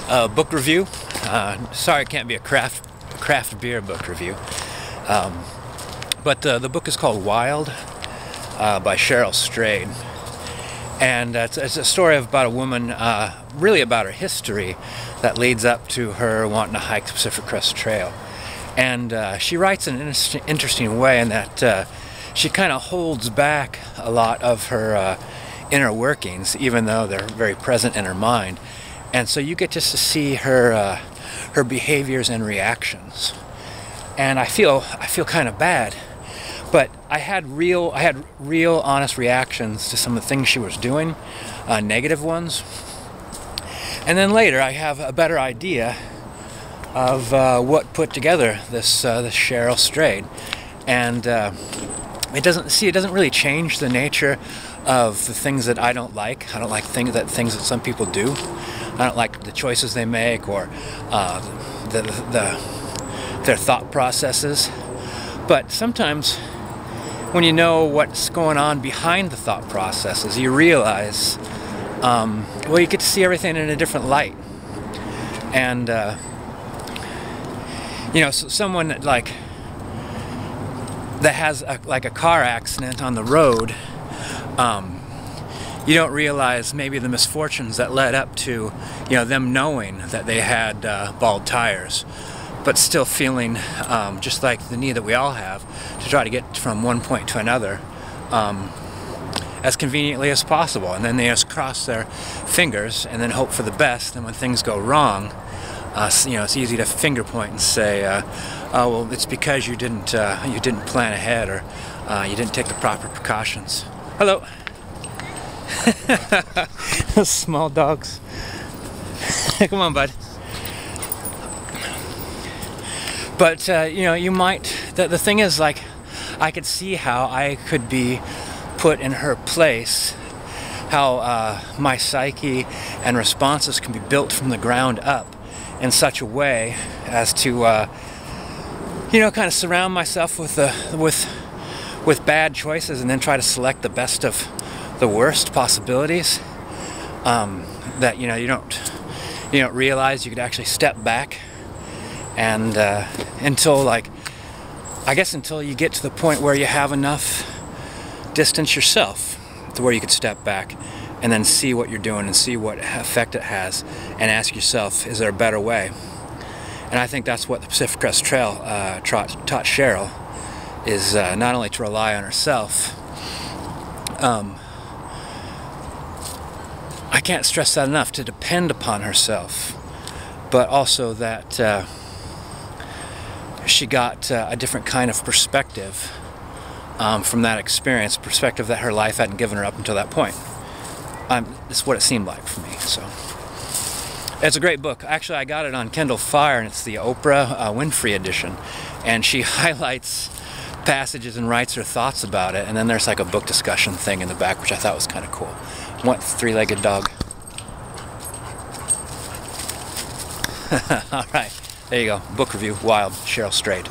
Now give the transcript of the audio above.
Book review. Sorry, it can't be a craft beer book review. But the book is called Wild by Cheryl Strayed. And it's a story about a woman, really about her history that leads up to her wanting to hike the Pacific Crest Trail. And she writes in an interesting way in that she kind of holds back a lot of her inner workings, even though they're very present in her mind. And so you get just to see her her behaviors and reactions. And I feel kind of bad, but I had real honest reactions to some of the things she was doing, negative ones. And then later I have a better idea of what put together this Cheryl Strayed, and it doesn't really change the nature of the things that I don't like. I don't like things that some people do. I don't like the choices they make or their thought processes. But sometimes when you know what's going on behind the thought processes, you realize, well, you get to see everything in a different light. And you know, so someone that has a car accident on the road, you don't realize maybe the misfortunes that led up to, you know, them knowing that they had bald tires, but still feeling just like the need that we all have to try to get from one point to another as conveniently as possible. And then they just cross their fingers and then hope for the best. And when things go wrong, you know, it's easy to finger point and say, "Oh, well, it's because you didn't plan ahead, or you didn't take the proper precautions." Hello. Those small dogs. Come on, bud. But you know, you might. The thing is, like, I could see how I could be put in her place. How my psyche and responses can be built from the ground up in such a way as to, you know, kind of surround myself with bad choices and then try to select the best of the worst possibilities. That, you know, you don't realize you could actually step back and until you get to the point where you have enough distance yourself to where you could step back and then see what you're doing and see what effect it has, and ask yourself, is there a better way? And I think that's what the Pacific Crest Trail taught Cheryl, is not only to rely on herself. I can't stress that enough, to depend upon herself, but also that she got a different kind of perspective from that experience, perspective that her life hadn't given her up until that point. That's what it seemed like for me. So it's a great book. Actually, I got it on Kindle Fire, and it's the Oprah Winfrey edition. And she highlights passages and writes her thoughts about it. And then there's like a book discussion thing in the back, which I thought was kind of cool. What three-legged dog? All right, there you go. Book review, Wild, Cheryl Strayed.